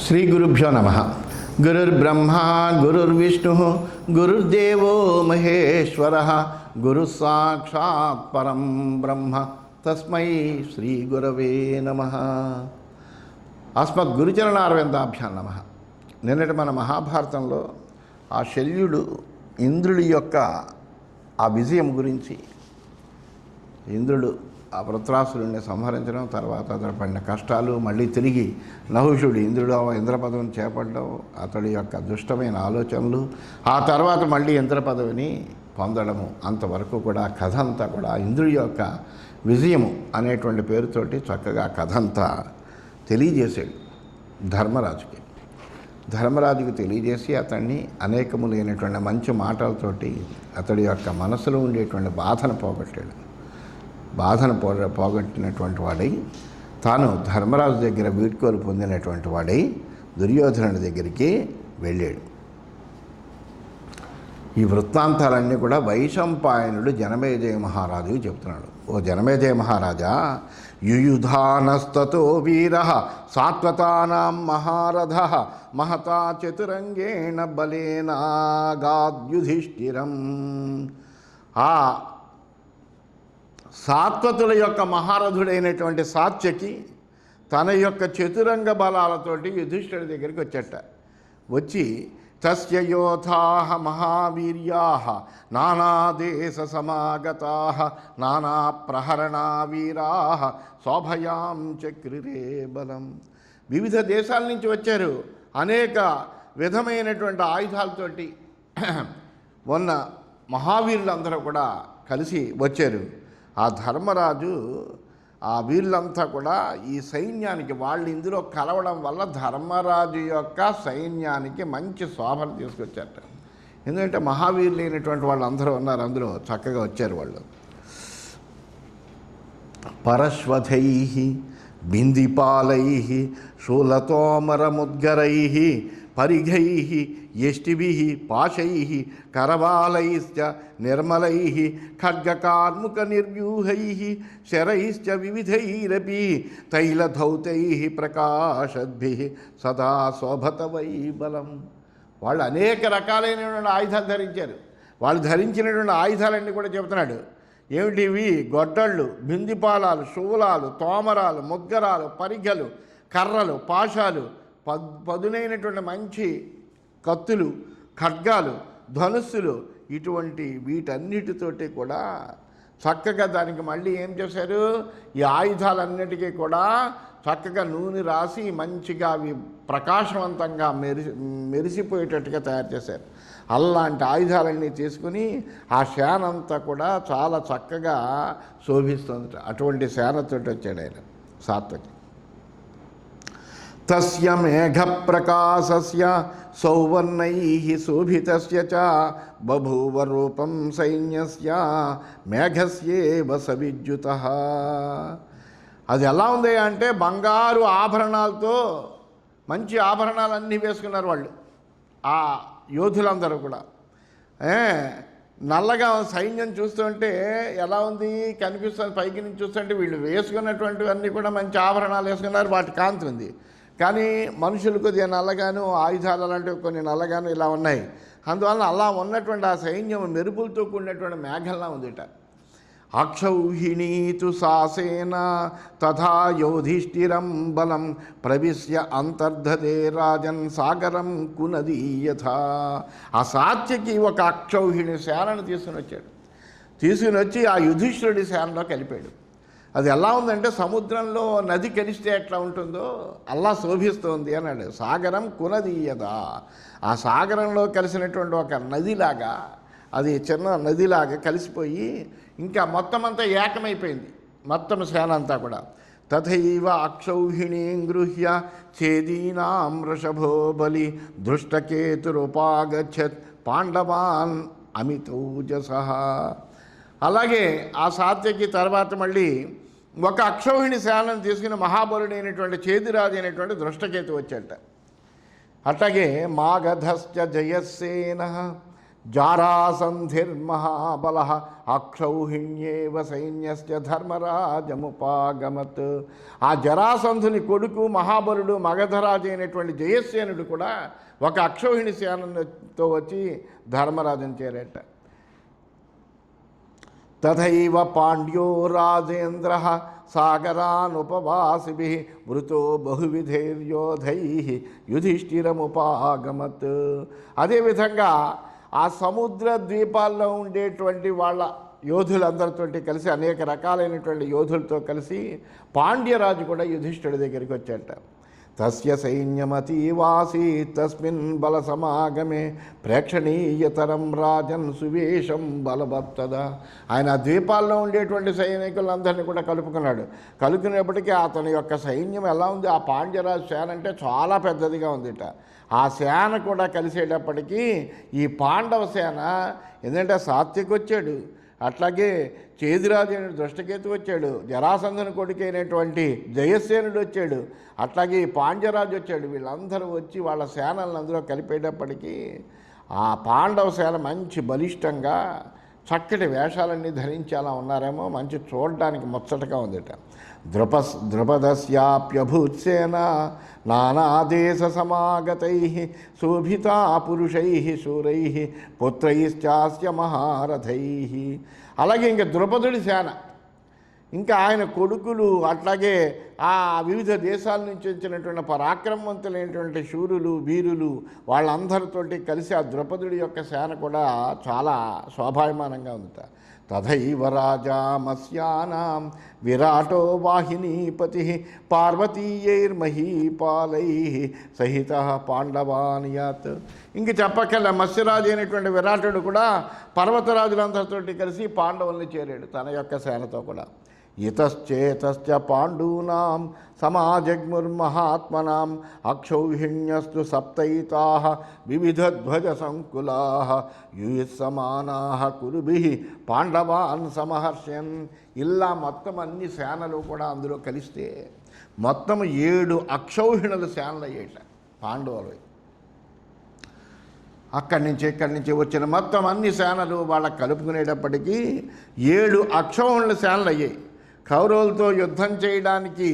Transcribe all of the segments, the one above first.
శ్రీ గురుభ్యో నమ. గురుర్బ్రహ్మ గురుర్విష్ణు గురుర్దేవో మహేశ్వర గురు సాక్షాత్ పరం బ్రహ్మ తస్మై శ్రీ గురవే నమ. అస్మద్ గురుచరణారవిందాభ్యాం నమ. నిన్నటి మన మహాభారతంలో ఆ శల్యుడు ఇంద్రుడి యొక్క ఆ విజయం గురించి, ఇంద్రుడు ఆ వృత్రాసురుడిని సంహరించడం, తర్వాత అతడు పడిన కష్టాలు, మళ్ళీ తిరిగి నహుషుడు ఇంద్రుడు ఇంద్రపదవిని చేపట్టడం, అతడి యొక్క దుష్టమైన ఆలోచనలు, ఆ తర్వాత మళ్ళీ ఇంద్ర పదవిని పొందడము, అంతవరకు కూడా కథ అంతా కూడా ఇంద్రుడి యొక్క విజయము అనేటువంటి పేరుతోటి చక్కగా కథ అంతా తెలియజేశాడు ధర్మరాజుకి. ధర్మరాజుకి తెలియజేసి అతన్ని అనేకములైనటువంటి మంచి మాటలతోటి అతడి యొక్క మనసులో ఉండేటువంటి బాధను పోగొట్టినటువంటి వాడై, తాను ధర్మరాజు దగ్గర వీడ్కోలు పొందినటువంటి వాడై దుర్యోధనుడి దగ్గరికి వెళ్ళాడు. ఈ వృత్తాంతాలన్నీ కూడా వైశంపాయనుడు జనమేజయ మహారాజుకి చెప్తున్నాడు. ఓ జనమేజయ మహారాజా, యుయుధానస్తతో వీర సాత్వతానాం మహారథ మహతా చతురంగేణ బలేనాగాద్యుధిష్ఠిరం. ఆ సాత్వతుల యొక్క మహారథుడైనటువంటి సాత్యకి తన యొక్క చతురంగ బలాలతోటి యుధిష్ఠిరుడి దగ్గరికి వచ్చేట. వచ్చి తస్య యోధాః మహావీర్యాః నానాదేశ సమాగతాః నానా ప్రహరణా వీరాః శోభయాం చక్రిరే బలం. వివిధ దేశాల నుంచి వచ్చారు, అనేక విధమైనటువంటి ఆయుధాలతోటి ఉన్న మహావీరులందరూ కూడా కలిసి వచ్చారు. ఆ ధర్మరాజు ఆ వీళ్ళంతా కూడా ఈ సైన్యానికి, వాళ్ళు ఇందులో కలవడం వల్ల ధర్మరాజు యొక్క సైన్యానికి మంచి శోభను తీసుకొచ్చారట. ఎందుకంటే మహావీరులు అయినటువంటి వాళ్ళు అందరూ ఉన్నారు, అందులో చక్కగా వచ్చారు వాళ్ళు. పరశ్వథై బిందిపాలై శూలతోమరముద్గరై పరిఘై యష్టిభి పాశై కరవాలైశ్చ నిర్మలై ఖడ్గకార్ముక నిర్వ్యూహై శరైశ్చ వివిధైరపి తైలధౌతై ప్రకాశద్భి సదా శోభత వై బలం. వాళ్ళు అనేక రకాలైనటువంటి ఆయుధాలు ధరించారు. వాళ్ళు ధరించినటువంటి ఆయుధాలన్నీ కూడా చెబుతున్నాడు. ఏమిటివి? గొడ్డళ్ళు, బిందిపాలాలు, శూలాలు, తోమరాలు, ముద్గరాలు, పరిఘలు, కర్రలు, పాశాలు, పదునైనటువంటి మంచి కత్తులు, ఖడ్గాలు, ధనుస్సులు, ఇటువంటి వీటన్నిటితోటి కూడా చక్కగా దానికి మళ్ళీ ఏం చేశారు? ఈ ఆయుధాలన్నిటికీ కూడా చక్కగా నూనె రాసి మంచిగా అవి ప్రకాశవంతంగా మెరిసిపోయేటట్టుగా తయారు చేశారు. అలాంటి ఆయుధాలన్నీ తీసుకుని ఆ సేనంతా కూడా చాలా చక్కగా శోభిస్తుంది. అటువంటి సేనతోటి వచ్చాడు ఆయన సాత్వకి. తస్య మేఘ ప్రకాశస్య సౌవర్ణై శోభితస్య చ బభూవ రూపం సైన్యస్య మేఘస్యేవ సవిద్యుతః. అది ఎలా ఉంది అంటే బంగారు ఆభరణాలతో, మంచి ఆభరణాలన్నీ వేసుకున్నారు వాళ్ళు, ఆ యోధులందరూ కూడా. నల్లగా సైన్యం చూస్తుంటే ఎలా ఉంది కనిపిస్తుంది, పైకి నుంచి చూస్తుంటే వీళ్ళు వేసుకున్నటువంటివన్నీ కూడా మంచి ఆభరణాలు వేసుకున్నారు, వాటి కాంతి ఉంది. కానీ మనుషులు కొద్దిగా నల్లగాను, ఆయుధాలు అలాంటివి కొన్ని నల్లగాను ఇలా ఉన్నాయి. అందువల్ల అలా ఉన్నటువంటి ఆ సైన్యం మెరుపులతో కూడినటువంటి మేఘంలా ఉందిట. అక్షౌహిణీతు సాసేన తథా యోధిష్ఠిరం బలం ప్రవిశ్య అంతర్ధతే రాజన్ సాగరం కునదీయథా. ఆ సాత్యకి ఒక అక్షౌహిణి సేనను తీసుకుని వచ్చి ఆ యుధిష్ఠిరుడి సేనలో కలిపాడు. అది ఎలా ఉందంటే సముద్రంలో నది కలిస్తే ఎట్లా ఉంటుందో అలా శోభిస్తోంది అన్నాడు. సాగరం కునదీయదా. ఆ సాగరంలో కలిసినటువంటి ఒక నదిలాగా, అది చిన్న నదిలాగా కలిసిపోయి ఇంకా మొత్తం అంతా ఏకమైపోయింది, మొత్తం సేన అంతా కూడా. తథైవ అక్షౌహిణీం గృహ్య ఛేదీనాం వృషభో బలి దృష్టకేతురుపాగచ్చత్ పాండవాన్ అమితౌజసః. అలాగే ఆ సాత్యకి తర్వాత మళ్ళీ ఒక అక్షౌహిణి సేనను తీసుకుని మహాబలుడైనటువంటి చేదిరాజు అయినటువంటి దృష్టకేతు వచ్చాట. అట్లాగే మాగధశ్చ జయసేన జారాసంధిర్మహాబల అక్షౌహిణ్యేవ సైన్యస్య ధర్మరాజముపాగమత్. ఆ జరాసంధుని కొడుకు మహాబలుడు మగధరాజు అయినటువంటి జయసేనుడు కూడా ఒక అక్షౌహిణి సేనతో వచ్చి ధర్మరాజుని చేరేట. తథైవ పాండ్యో రాజేంద్ర సాగరానుపవాసిభిః మృతో బహువిధైర్యోధైః యుధిష్ఠిరముపాగమత్. అదేవిధంగా ఆ సముద్ర ద్వీపాల్లో ఉండేటువంటి వాళ్ళ యోధులందరితో కలిసి, అనేక రకాలైనటువంటి యోధులతో కలిసి పాండ్యరాజు కూడా యుధిష్ఠిరుడి దగ్గరికి వచ్చాట. తస్య సైన్యమతీవాసీ తస్మిన్ బల సమాగమే ప్రేక్షణీయతరం రాజన్ సువేషం బలభత్తదా. ఆయన ద్వీపాల్లో ఉండేటువంటి సైనికులందరినీ కూడా కలుపుకునేప్పటికీ అతని యొక్క సైన్యం ఎలా ఉంది, ఆ పాండ్యరాజు సేన అంటే చాలా పెద్దదిగా ఉందిట. ఆ సేన కూడా కలిసేటప్పటికీ ఈ పాండవ సేన ఎందుకంటే సాత్విక్ వచ్చాడు, అట్లాగే చేదిరాజు అయిన దృష్టకేతు వచ్చాడు, జరాసంధుని కొడుకైనటువంటి జయసేనుడు వచ్చాడు, అట్లాగే పాండ్యరాజు వచ్చాడు. వీళ్ళందరూ వచ్చి వాళ్ళ సేనలను అందులో కలిపేటప్పటికీ ఆ పాండవ సేన మంచి బలిష్టంగా చక్కటి వేషాలన్నీ ధరించి అలా ఉన్నారేమో, మంచి చూడడానికి ముచ్చటగా ఉందిట. ద్రుపదస్యాప్యభూత్సేన నానాదేశ సమాగతై శోభితా పురుషై శూరై పుత్రైశ్చాస్య మహారథై. అలాగే ఇంకా ద్రుపదుడి సేన, ఇంకా ఆయన కొడుకులు, అట్లాగే ఆ వివిధ దేశాల నుంచి వచ్చినటువంటి పరాక్రమవంతులైనటువంటి శూరులు వీరులు వాళ్ళందరితోటి కలిసి ఆ ద్రుపదుడి యొక్క సేన కూడా చాలా శోభాయమానంగా ఉందట. తథైవ రాజామస్యానాం విరాటో వాహినీపతి పార్వతీయైర్మహీపాలై సహిత పాండవాన్ యాత్. ఇంక చెప్పక్కర్లే, మత్స్యరాజు అయినటువంటి విరాటుడు కూడా పర్వతరాజులందరితో కలిసి పాండవుల్ని చేరాడు తన యొక్క సేనతో కూడా. ఇతశ్చేతశ్చ పాండూనాం సమాజగ్ముర్మహాత్మనాం అక్షౌహిణ్యస్తు సప్తైతాః వివిధధ్వజ సంకులాః యుయుత్సమానాః కురుభిః పాండవాన్ సమహర్ష్యన్. ఇలా మొత్తం అన్ని సేనలు కూడా అందులో కలిస్తే మొత్తం 7 అక్షౌహిణుల సేనలు అయ్యేట పాండవులు. ఇక్కడి నుంచి వచ్చిన మొత్తం అన్ని సేనలు వాళ్ళకి కలుపుకునేటప్పటికీ 7 అక్షౌహిణుల సేనలు అయ్యాయి. కౌరవులతో యుద్ధం చేయడానికి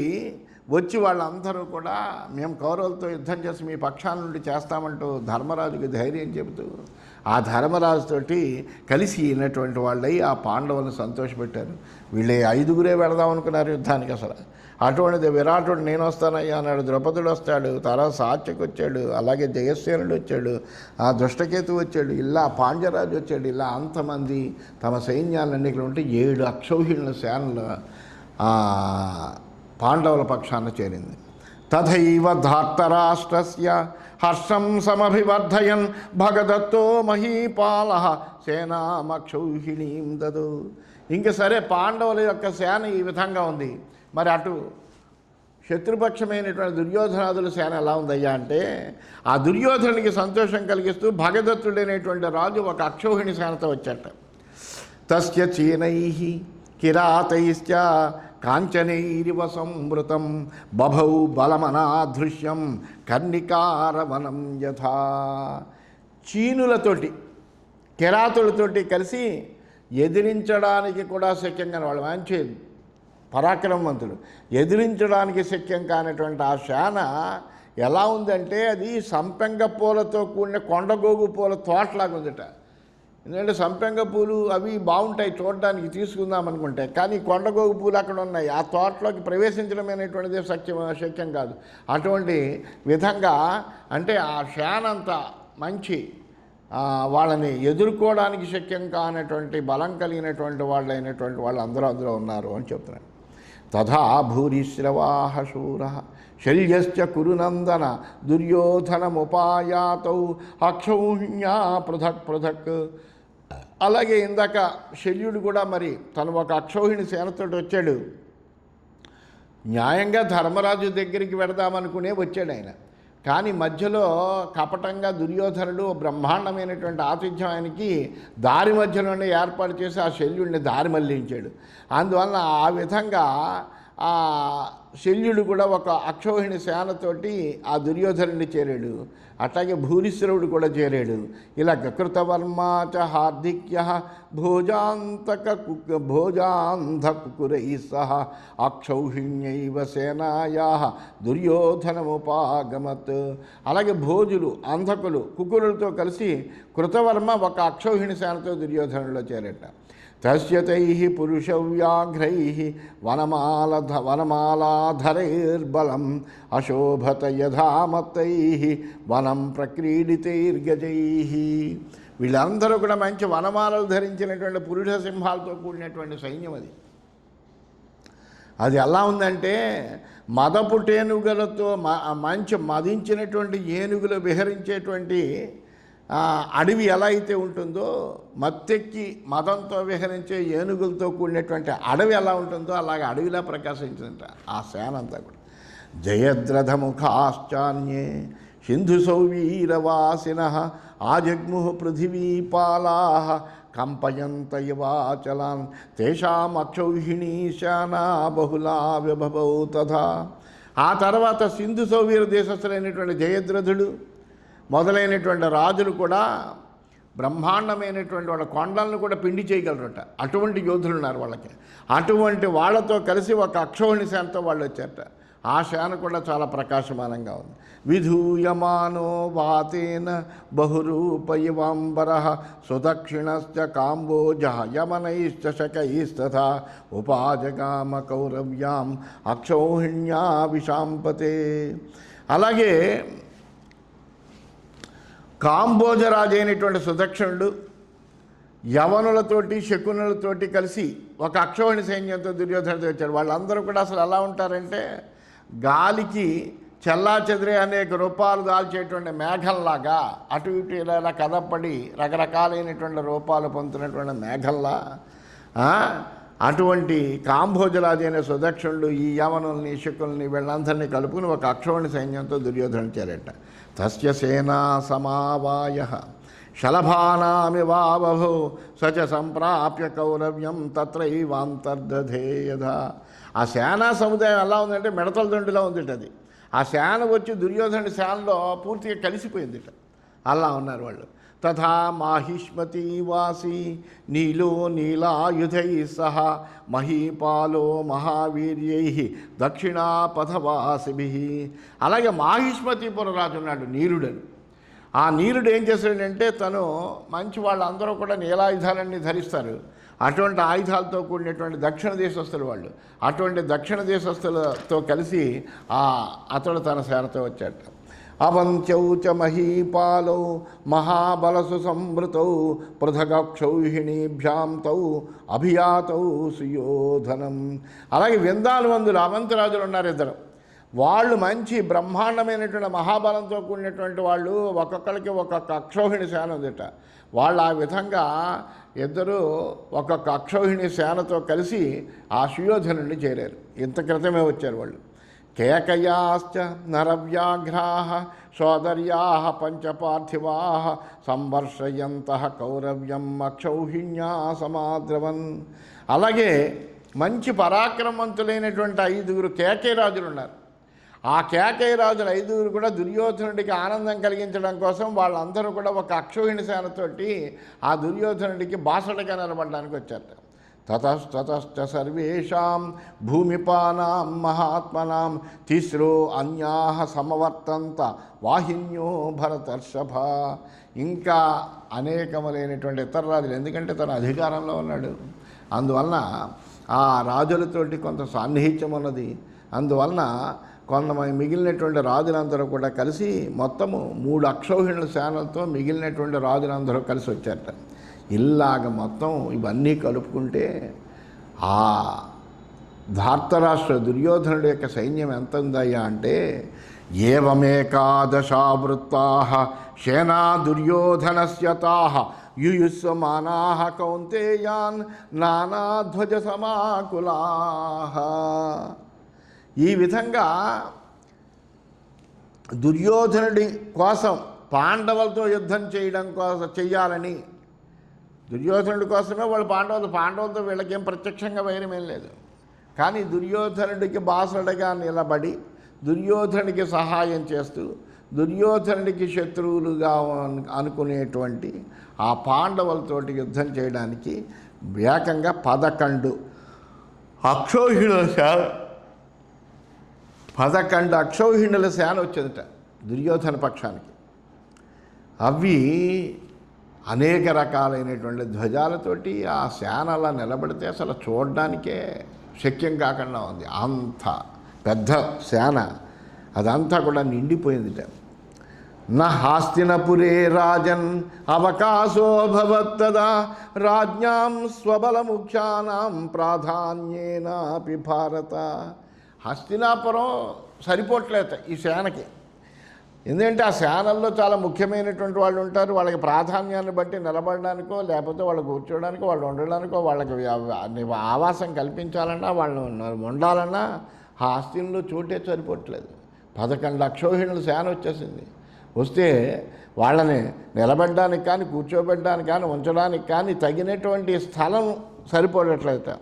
వచ్చి వాళ్ళందరూ కూడా మేము కౌరవులతో యుద్ధం చేసి మీ పక్షాల నుండి చేస్తామంటూ ధర్మరాజుకి ధైర్యం చెబుతూ ఆ ధర్మరాజుతోటి కలిసి అయినటువంటి వాళ్ళై ఆ పాండవులను సంతోషపెట్టారు. వీళ్ళే 5గురే వెళదాం అనుకున్నారు యుద్ధానికి. అసలు అటువంటిది విరాటుడు నేను వస్తానయ్యా అన్నాడు, ద్రౌపదుడు వస్తాడు, తర్వాత సాత్యకి వచ్చాడు, అలాగే జయసేనుడు వచ్చాడు, ఆ దృష్టకేతు వచ్చాడు, ఇలా పాండ్యరాజు వచ్చాడు. ఇలా అంతమంది తమ సైన్యాలన్నిటిలో ఉంటే 7 అక్షౌహిణుల సేనలు పాండవుల పక్షాన చేరింది. తథైవ ధార్తరాష్ట్రస్య హర్షం సమభివర్ధయన్ భగదత్తో మహీపాల సేనామక్షౌహిణీం దదు. ఇంక సరే, పాండవుల యొక్క సేన ఈ విధంగా ఉంది. మరి అటు శత్రుపక్షమైనటువంటి దుర్యోధనాదుల సేన ఎలా ఉందయ్యా అంటే, ఆ దుర్యోధనుడికి సంతోషం కలిగిస్తూ భగదత్తుడైనటువంటి రాజు ఒక అక్షౌహిణి సేనతో వచ్చాట. తస్య చీనై కిరాతైశ్చ కాంచనైరివ సంవృతం బభౌ బలమనాదృశ్యం కర్ణికారవనం యథా. చీనులతోటి కిరాతులతోటి కలిసి ఎదిరించడానికి కూడా శక్యం కాని వాళ్ళు, మంచి పరాక్రమవంతులు, ఎదిరించడానికి శక్యం కానటువంటి ఆ సేన ఎలా ఉందంటే అది సంపెంగ పూలతో కూడిన కొండగోగు పూల తోటలాగా ఉందట. ఎందుకంటే సంపెంగ పూలు అవి బాగుంటాయి చూడడానికి, తీసుకుందాం అనుకుంటే, కానీ కొండగోగు పూలు అక్కడ ఉన్నాయి. ఆ తోటలోకి ప్రవేశించడం అనేటువంటిది శక్యం కాదు. అటువంటి విధంగా అంటే ఆ శానంత మంచి వాళ్ళని ఎదుర్కోవడానికి శక్యం కానటువంటి బలం కలిగినటువంటి వాళ్ళైనటువంటి వాళ్ళు అందరూ ఉన్నారు అని చెప్తున్నాడు. తథా భూరిశ్రవాహ శూర శల్యశ్చ కురునందన దుర్యోధనముపాయాతౌ అక్షౌహిణ్యా పృథక్ పృథక్. అలాగే ఇందాక శల్యుడు కూడా మరి తను ఒక అక్షౌహిణి సేనతో వచ్చాడు. న్యాయంగా ధర్మరాజు దగ్గరికి వెడదామనుకునే వచ్చాడు ఆయన. కానీ మధ్యలో కపటంగా దుర్యోధనుడు బ్రహ్మాండమైనటువంటి ఆతిథ్యం ఆయనకి దారి మధ్యలోనే ఏర్పాటు చేసి ఆ శల్యుడిని దారి మళ్లించాడు. అందువలన ఆ విధంగా శల్యుడు కూడా ఒక అక్షౌహిణి సేనతోటి ఆ దుర్యోధనుడిని చేరాడు. అట్లాగే భూరిశ్రవుడు కూడా చేరాడు. ఇలా కృతవర్మాచ హార్దిక్య భోజాంధకుకురై సహ అక్షౌహిణ్యైవ సేనాయా దుర్యోధనముపాగమత్. అలాగే భోజులు, అంధకులు, కుకురులతో కలిసి కృతవర్మ ఒక అక్షౌహిణి సేనతో దుర్యోధనుడిలో చేరట. తస్యతై పురుషవ్యాఘ్రై వనమాలాధరైర్బలం అశోభత యథామత్తై వనం ప్రక్రీడితైర్గజై. వీళ్ళందరూ కూడా మంచి వనమాలలు ధరించినటువంటి పురుష సింహాలతో కూడినటువంటి సైన్యం అది. అది ఎలా ఉందంటే మదపుటేనుగులతో మంచి మదించినటువంటి ఏనుగులు విహరించేటువంటి అడవి ఎలా అయితే ఉంటుందో, మత్తెక్కి మదంతో విహరించే ఏనుగులతో కూడినటువంటి అడవి ఎలా ఉంటుందో అలాగే అడవిలా ప్రకాశించిందంట ఆ సేన అంతా కూడా. జయద్రథముఖాశ్చాన్యే సింధు సౌవీరవాసిన ఆజగ్ముః పృథివీపాలా కంపయంత ఇవాచలాన్ తేషాం అక్షౌహిణీ శానా బహుళా విభవౌ తథా. ఆ తర్వాత సింధు సౌవీర దేశస్థులైనటువంటి జయద్రథుడు మొదలైనటువంటి రాజులు కూడా బ్రహ్మాండమైనటువంటి వాళ్ళ కొండలను కూడా పిండి చేయగలరట. అటువంటి యోధులు ఉన్నారు వాళ్ళకి. అటువంటి వాళ్ళతో కలిసి ఒక అక్షౌహిణి సేనతో వాళ్ళు వచ్చారట. ఆ సేన కూడా చాలా ప్రకాశమానంగా ఉంది. విధూయమానో వాతేన బహురూపయవాంబర సుదక్షిణశ్చ కాంబోజ యమనైశ్చ శకైస్తథా ఉపాజగామ కౌరవ్యాం అక్షౌహిణ్యా విశాంపతే. అలాగే కాంబోజరాజు అయినటువంటి సుదక్షిణుడు యవనులతోటి శకునులతోటి కలిసి ఒక అక్షౌహిణి సైన్యంతో దుర్యోధనుడితో వచ్చాడు. వాళ్ళందరూ కూడా అసలు ఎలా ఉంటారంటే గాలికి చెల్లా చెదిరే అనేక రూపాలు దాల్చేటువంటి మేఘంలాగా అటు ఇటు ఇలా కదపడి రకరకాలైనటువంటి రూపాలు పొందుతున్నటువంటి మేఘంలా అటువంటి కాంబోజరాజు అయిన సుదక్షిణుడు ఈ యవనుల్ని శకుల్ని వీళ్ళందరినీ కలుపుకుని ఒక అక్షౌహిణి సైన్యంతో దుర్యోధనుడు చేరట. తస్య సేనా సమావాయ శలభానామివాబభౌ సచ సంప్రాప్య కౌరవ్యం తత్రైవాంతర్దధే యథా. ఆ సేనా సముదాయం ఎలా ఉందంటే మిడతల దండులా ఉందిట అది. ఆ సేన వచ్చి దుర్యోధనుడి సేనలో పూర్తిగా కలిసిపోయిందిట. అలా ఉన్నారు వాళ్ళు. తథా మాహిష్మతి వాసి నీలో నీలాయుధై సహ మహీపాలో మహావీర్యై దక్షిణాపథవాసిభి. అలాగే మాహిష్మతిపుర రాజు ఉన్నాడు నీలుడని. ఆ నీలుడు ఏం చేశాడంటే తను మంచి వాళ్ళందరూ కూడా నీలాయుధాలన్నీ ధరిస్తారు. అటువంటి ఆయుధాలతో కూడినటువంటి దక్షిణ దేశస్తులు వాళ్ళు. అటువంటి దక్షిణ దేశస్తులతో కలిసి అతడు తన సేనతో వచ్చాడు. అవంత్యౌ చ మహీపాలౌ మహాబలసు సంవృతౌ పృథగక్షౌహిణీభ్యాం తౌ అభియాతౌ సుయోధనం. అలాగే విందానువందులు అవంతిరాజులు ఉన్నారు ఇద్దరు. వాళ్ళు మంచి బ్రహ్మాండమైనటువంటి మహాబలంతో కూడినటువంటి వాళ్ళు. ఒక్కొక్కరికి ఒక్కొక్క అక్షౌహిణి సేన ఉందిట. వాళ్ళు ఆ విధంగా ఇద్దరు ఒక్కొక్క అక్షౌహిణి సేనతో కలిసి ఆ సుయోధనుడిని చేరారు. ఇంత క్రితమే వచ్చారు వాళ్ళు. కేకయాశ్చ నరవ్యాఘ్రా సోదర్యా పంచపార్థివా సంవర్షయంత కౌరవ్యం అక్షౌహిణ్యా సమాద్రవన్. అలాగే మంచి పరాక్రమవంతులైనటువంటి 5 కేకయ రాజులు ఉన్నారు. ఆ కేకయ రాజులు 5 కూడా దుర్యోధనుడికి ఆనందం కలిగించడం కోసం వాళ్ళందరూ కూడా ఒక అక్షౌహిణి సేనతోటి ఆ దుర్యోధనుడికి బాసటగా నిలబడడానికి వచ్చారు. తతశ్చ సర్వేషాం భూమిపానాం మహాత్మనాం తిస్రో అన్యాః సమవర్తంత వాహిన్యో భరతర్షభ. ఇంకా అనేకములైనటువంటి ఇతర రాజులు, ఎందుకంటే తన అధికారంలో ఉన్నాడు, అందువలన ఆ రాజులతోటి కొంత సాన్నిహిత్యం ఉన్నది. అందువలన కొంతమంది మిగిలినటువంటి రాజులందరూ కూడా కలిసి మొత్తము 3 అక్షౌహిణుల సేనలతో మిగిలినటువంటి రాజులందరూ కలిసి వచ్చారట. ఇలాగ మొత్తం ఇవన్నీ కలుపుకుంటే ఆ ధార్తరాష్ట్ర దుర్యోధనుడి యొక్క సైన్యం ఎంత ఉందయ్యా అంటే ఏవమేకాదశావృత్తాః సేనా దుర్యోధనస్య తాః యుయుస్సమానాః కౌంతేయాన్ నానాధ్వజ సమాకులాః. ఈ విధంగా దుర్యోధనుడి కోసం పాండవులతో యుద్ధం చేయడం కోసం చెయ్యాలని, దుర్యోధనుడి కోసమే వాళ్ళు పాండవులతో వీళ్ళకేం ప్రత్యక్షంగా వైరమేం లేదు. కానీ దుర్యోధనుడికి బాసడగా నిలబడి దుర్యోధనుడికి సహాయం చేస్తూ దుర్యోధనుడికి శత్రువులుగా అనుకునేటువంటి ఆ పాండవులతోటి యుద్ధం చేయడానికి ఏకంగా 11 అక్షౌహిణుల సేన 11 అక్షౌహిణుల సేన వచ్చేదట దుర్యోధన పక్షానికి. అవి అనేక రకాలైనటువంటి ధ్వజాలతోటి ఆ సేన అలా నిలబడితే అసలు చూడడానికే శక్యం కాకుండా ఉంది. అంత పెద్ద సేన అదంతా కూడా నిండిపోయిందిట. నా హాస్తినపురే రాజన్ అవకాశో భవత్తదా రాజ్ఞాం స్వబలముఖ్యానాం ప్రాధాన్యేనాపి భారత. హస్తినాపురం సరిపోట్లేదు ఈ సేనకి. ఎందుకంటే ఆ సేనల్లో చాలా ముఖ్యమైనటువంటి వాళ్ళు ఉంటారు. వాళ్ళకి ప్రాధాన్యాన్ని బట్టి నిలబడడానికో లేకపోతే వాళ్ళు కూర్చోవడానికో వాళ్ళు ఉండడానికో వాళ్ళకి ఆవాసం కల్పించాలన్నా వాళ్ళు ఉండాలన్నా ఆ హస్తిలో చోటే సరిపోవట్లేదు. 11 అక్షౌహిణుల సేన వచ్చేసింది. వస్తే వాళ్ళని నిలబడడానికి కానీ కూర్చోబెట్టడానికి కానీ ఉంచడానికి కానీ తగినటువంటి స్థలం సరిపోవట్లేదు.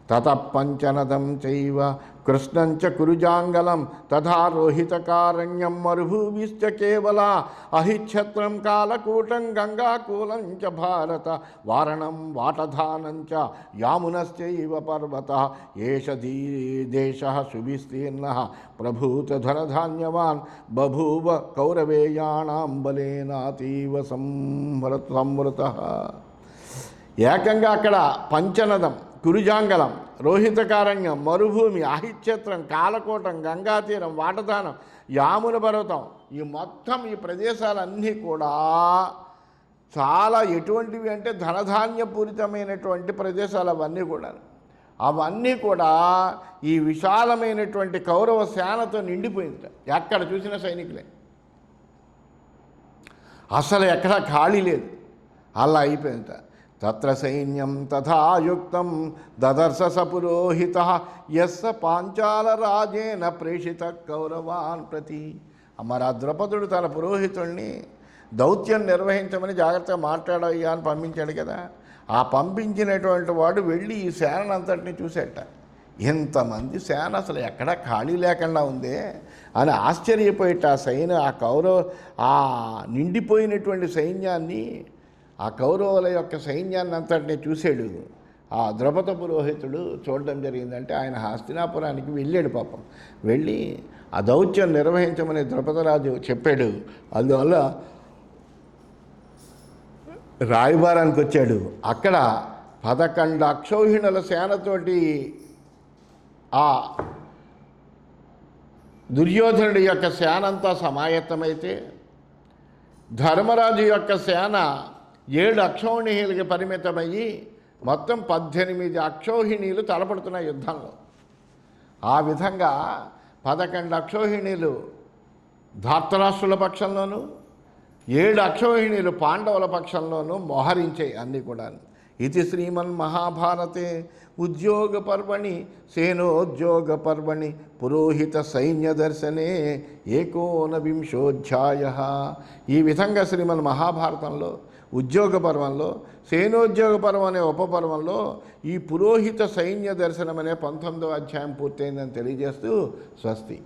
తతపంచనదం చైవ కృష్ణంచ కురుజాంగలం తథా రోహితకారణ్యం మరుభూమిశ్చ కేవల అహిఛత్రం కాలకూటం గంగాకూలం చ భారత వారణం వాటధానం చ యామునశ్చైవ పర్వత ఏష దేశః సువిస్తీర్ణః ప్రభూత ధనధాన్యవాన్ బభూవ కౌరవేయాణాం బలేనాతీవ సంవృతః. ఏకంగా అక్కడ పంచనదం, కురుజాంగలం, రోహితకారణ్యం, మరుభూమి, అహిఛత్రం, కాలకోటం, గంగాతీరం, వాటదానం, యామున పర్వతం, ఈ మొత్తం ఈ ప్రదేశాలన్నీ కూడా చాలా ఎటువంటివి అంటే ధనధాన్యపూరితమైనటువంటి ప్రదేశాలు అవన్నీ కూడా ఈ విశాలమైనటువంటి కౌరవ సేనతో నిండిపోయింది. ఎక్కడ చూసిన సైనికులే, అసలు ఎక్కడా ఖాళీ లేదు, అలా అయిపోయింది. తత్ర సైన్యం తథాయుక్తం దదర్శ స పురోహితః యస్స పాంచాల రాజేన ప్రేషిత కౌరవాన్ ప్రతి. మరి ఆ ద్రౌపదుడు తన పురోహితుడిని దౌత్యం నిర్వహించమని జాగ్రత్తగా మాట్లాడయ్యా అని పంపించాడు కదా. ఆ పంపించినటువంటి వాడు వెళ్ళి ఈ సేనంతటిని చూసేట. ఇంతమంది సేన అసలు ఎక్కడా ఖాళీ లేకుండా ఉందే అని ఆశ్చర్యపోయేట. ఆ నిండిపోయినటువంటి సైన్యాన్ని, ఆ కౌరవుల యొక్క సైన్యాన్ని అంతటిని చూశాడు. ఆ ద్రౌపద పురోహితుడు చూడడం జరిగిందంటే ఆయన హస్తినాపురానికి వెళ్ళాడు. పాపం వెళ్ళి ఆ దౌత్యం నిర్వహించమని ద్రౌపదరాజు చెప్పాడు. అందువల్ల రాయబారానికి వచ్చాడు. అక్కడ 11 అక్షౌహిణుల సేనతోటి ఆ దుర్యోధనుడి యొక్క సేన అంతా సమాయత్తమైతే ధర్మరాజు యొక్క సేన 7 అక్షౌహిణీలకి పరిమితమయ్యి మొత్తం 18 అక్షౌహిణీలు తలపడుతున్న యుద్ధంలో. ఆ విధంగా 11 అక్షౌహిణీలు ధార్తరాష్ట్రుల పక్షంలోనూ 7 అక్షౌహిణీలు పాండవుల పక్షంలోనూ మోహరించాయి అన్నీ కూడా. ఇది శ్రీమన్మహాభారతే ఉద్యోగ పర్వణి సేనోద్యోగ పర్వణి పురోహిత సైన్య దర్శనే 19వింశోధ్యాయ. ఈ విధంగా శ్రీమన్ మహాభారతంలో ఉద్యోగ పర్వంలో, సేనోద్యోగ పర్వం అనే ఉపపర్వంలో ఈ పురోహిత సైన్య దర్శనం అనే 19వ అధ్యాయం పూర్తయిందని తెలియజేస్తూ స్వస్తి.